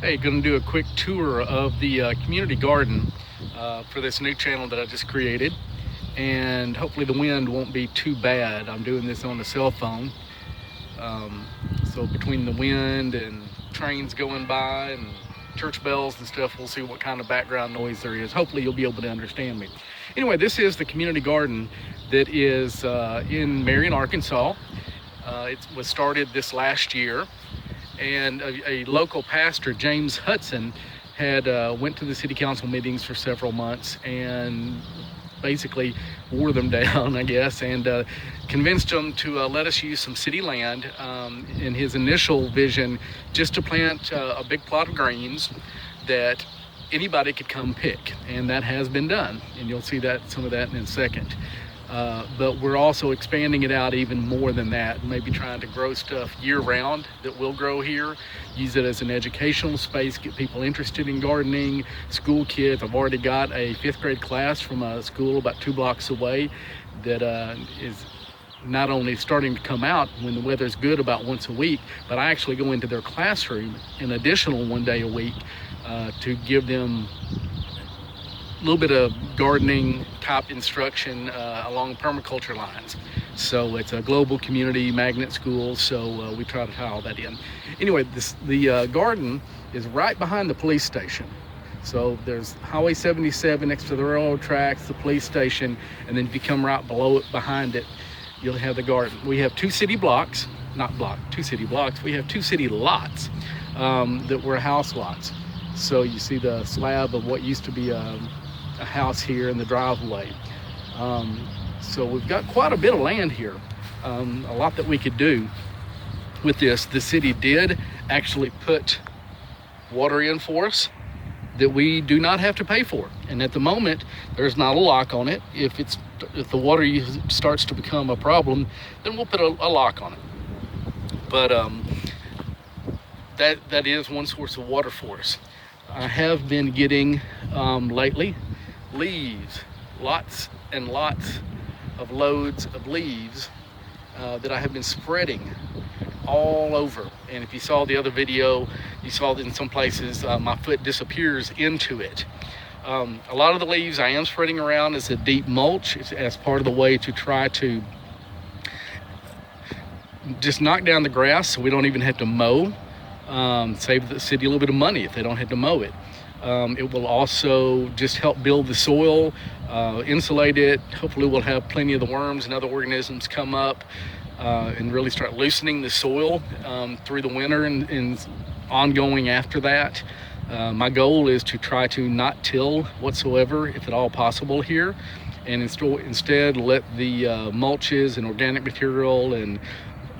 Hey, going to do a quick tour of the community garden for this new channel that I just created, and hopefully the wind won't be too bad. I'm doing this on a cell phone, so between the wind and trains going by and church bells and stuff, we'll see what kind of background noise there is. Hopefully you'll be able to understand me. Anyway, this is the community garden that is in Marion, Arkansas. It was started this last year, and a local pastor, James Hudson, had went to the city council meetings for several months and basically wore them down, I guess, and convinced them to let us use some city land in his initial vision, just to plant a big plot of greens that anybody could come pick, and that has been done, and you'll see that some of that in a second. But we're also expanding it out even more than that, maybe trying to grow stuff year-round that will grow here, use it as an educational space, get people interested in gardening, school kids. I've already got a 5th grade class from a school about 2 blocks away that is not only starting to come out when the weather's good about once a week, but I actually go into their classroom an additional 1 day a week to give them a little bit of gardening type instruction along permaculture lines. So it's a global community magnet school, so we try to tie all that in. Anyway, the garden is right behind the police station. So there's Highway 77 next to the railroad tracks, the police station, and then if you come right below it, behind it, you'll have the garden. We have 2 city blocks, two city blocks, we have 2 city lots that were house lots. So you see the slab of what used to be a house here in the driveway. So we've got quite a bit of land here, a lot that we could do with this. The city did actually put water in for us that we do not have to pay for, and at the moment there's not a lock on it. If the water starts to become a problem, then we'll put a lock on it. But that is one source of water for us. I have been getting lately leaves, lots and lots of loads of leaves that I have been spreading all over. And if you saw the other video, you saw that in some places my foot disappears into it. A lot of the leaves I am spreading around as a deep mulch, as part of the way to try to just knock down the grass so we don't even have to mow. Save the city a little bit of money if they don't have to mow it. It will also just help build the soil, insulate it. Hopefully we'll have plenty of the worms and other organisms come up and really start loosening the soil through the winter and ongoing after that. My goal is to try to not till whatsoever, if at all possible, here, and instead let the mulches and organic material and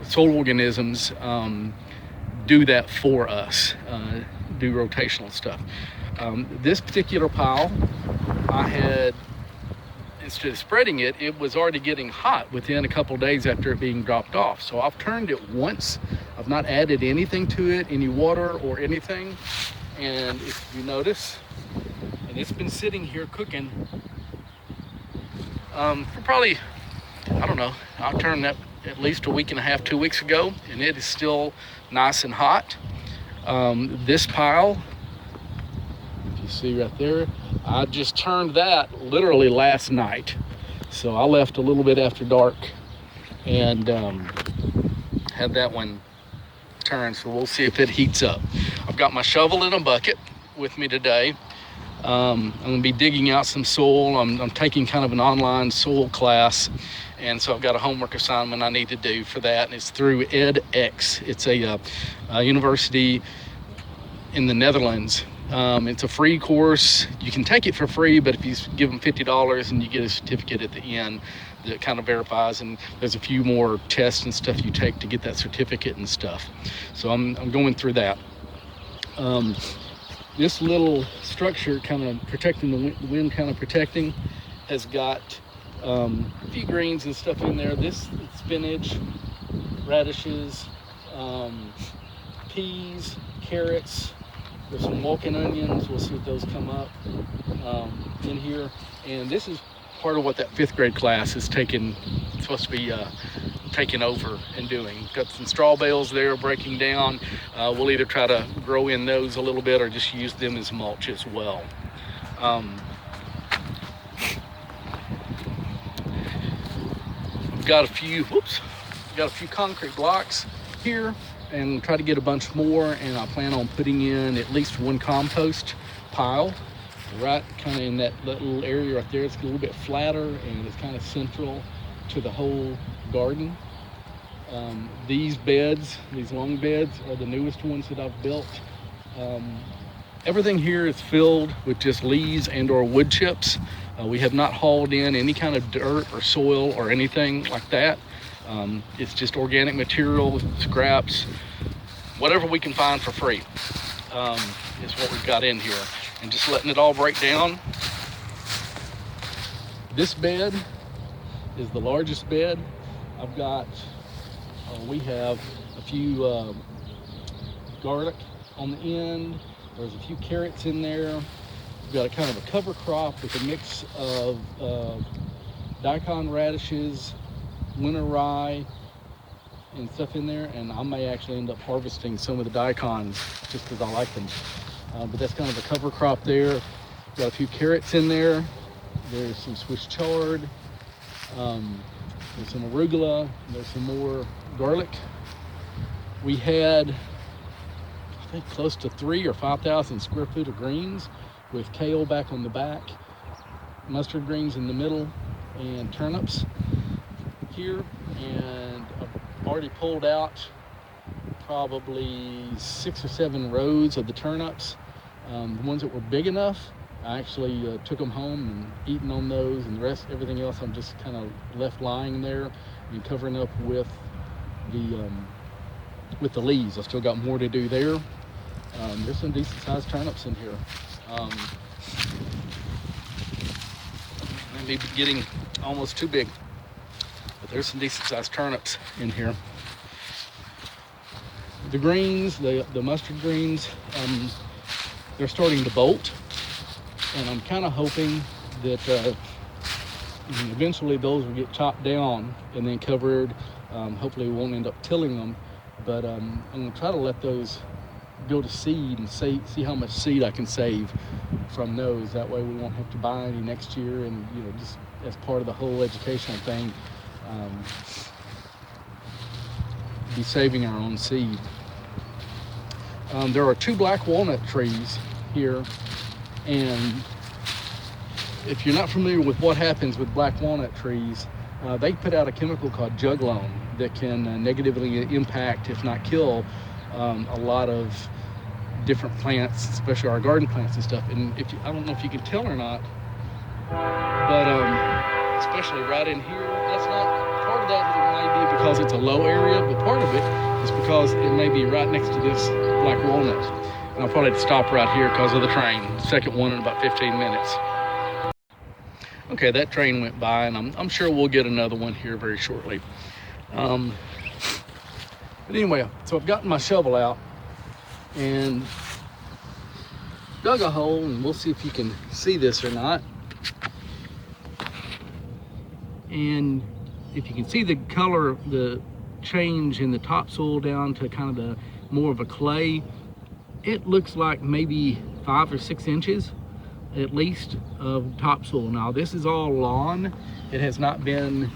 soil organisms do that for us, do rotational stuff. This particular pile, I had, instead of spreading it, it was already getting hot within a couple days after it being dropped off. So I've turned it once. I've not added anything to it, any water or anything. And if you notice, and it's been sitting here cooking for probably, I don't know, I turned that at least a week and a half, 2 weeks ago, and it is still nice and hot. This pile, if you see right there, I just turned that literally last night. So I left a little bit after dark and had that one turned, so we'll see if it heats up. I've got my shovel and a bucket with me today. I'm going to be digging out some soil. I'm taking kind of an online soil class, and so I've got a homework assignment I need to do for that, and it's through edX. It's a university in the Netherlands. It's a free course. You can take it for free, but if you give them $50 and you get a certificate at the end that kind of verifies, and there's a few more tests and stuff you take to get that certificate and stuff. So I'm going through that. This little structure, kind of protecting the wind, kind of protecting, has got a few greens and stuff in there. This spinach, radishes, peas, carrots. There's some walking onions. We'll see if those come up in here. And this is part of what that 5th grade class is taking. It's supposed to be taking over and doing. Got some straw bales there breaking down. We'll either try to grow in those a little bit or just use them as mulch as well. We've got a few concrete blocks here, and try to get a bunch more, and I plan on putting in at least one compost pile right kind of in that little area right there. It's a little bit flatter and it's kind of central to the whole garden. These beds, these long beds, are the newest ones that I've built. Everything here is filled with just leaves and or wood chips. We have not hauled in any kind of dirt or soil or anything like that. It's just organic material, scraps, whatever we can find for free is what we've got in here. And just letting it all break down. This bed is the largest bed. I've got, we have a few garlic on the end. There's a few carrots in there. We've got a kind of a cover crop with a mix of daikon radishes, winter rye, and stuff in there. And I may actually end up harvesting some of the daikons just because I like them. But that's kind of a cover crop there. Got a few carrots in there. There's some Swiss chard. There's some arugula. There's some more garlic. We had, I think, close to 3,000 or 5,000 square foot of greens, with kale back on the back, mustard greens in the middle, and turnips here. And I've already pulled out probably 6 or 7 rows of the turnips. The ones that were big enough, I actually took them home and eaten on those, and the rest, everything else, I'm just kind of left lying there and covering up with the leaves. I still got more to do there. There's some decent sized turnips in here. They may be getting almost too big, but there's some decent sized turnips in here. The greens, the mustard greens, they're starting to bolt, and I'm kind of hoping that eventually those will get chopped down and then covered. Hopefully we won't end up tilling them, but I'm going to try to let those go to seed and see how much seed I can save from those. That way we won't have to buy any next year, and just as part of the whole educational thing, be saving our own seed. There are 2 black walnut trees here, and if you're not familiar with what happens with black walnut trees, they put out a chemical called juglone that can negatively impact, if not kill, a lot of different plants, especially our garden plants and stuff. And I don't know if you can tell or not, but especially right in here, that's not part of that. It may be because it's a low area, but part of it is because it may be right next to this black walnut. And I'll probably stop right here because of the train. Second one in about 15 minutes. Okay, that train went by, and I'm sure we'll get another one here very shortly. But anyway, so I've gotten my shovel out and dug a hole, and we'll see if you can see this or not. And if you can see the color, the change in the topsoil down to kind of the more of a clay, it looks like maybe 5 or 6 inches at least of topsoil. Now this is all lawn. It has not been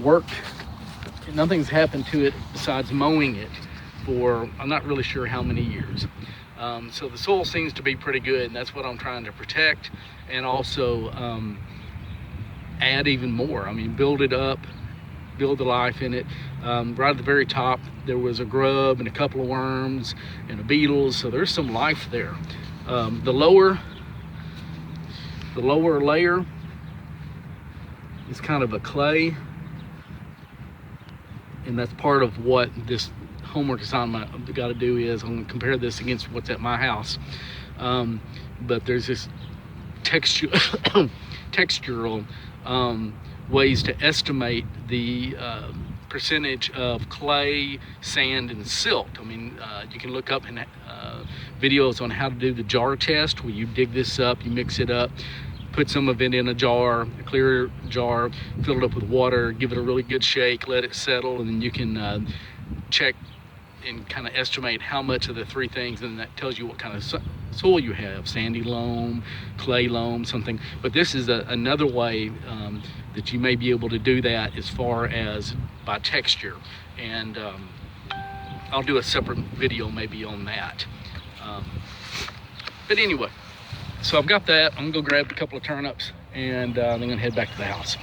worked. Nothing's happened to it besides mowing it for, I'm not really sure how many years. So the soil seems to be pretty good, and that's what I'm trying to protect, and also add even more. I mean, build it up, build the life in it. Right at the very top, there was a grub and a couple of worms and a beetle, so there's some life there. The lower layer is kind of a clay, and that's part of what this homework assignment I've got to do is I'm going to compare this against what's at my house. But there's this textural ways to estimate the percentage of clay, sand, and silt. I mean, you can look up in videos on how to do the jar test, where you dig this up, you mix it up, put some of it in a jar, a clear jar, fill it up with water, give it a really good shake, let it settle, and then you can check and kind of estimate how much of the three things, and that tells you what kind of soil you have: sandy loam, clay loam, something. But this is another way that you may be able to do that as far as by texture, and I'll do a separate video maybe on that. But anyway, so I've got that. I'm gonna go grab a couple of turnips, and I'm gonna head back to the house.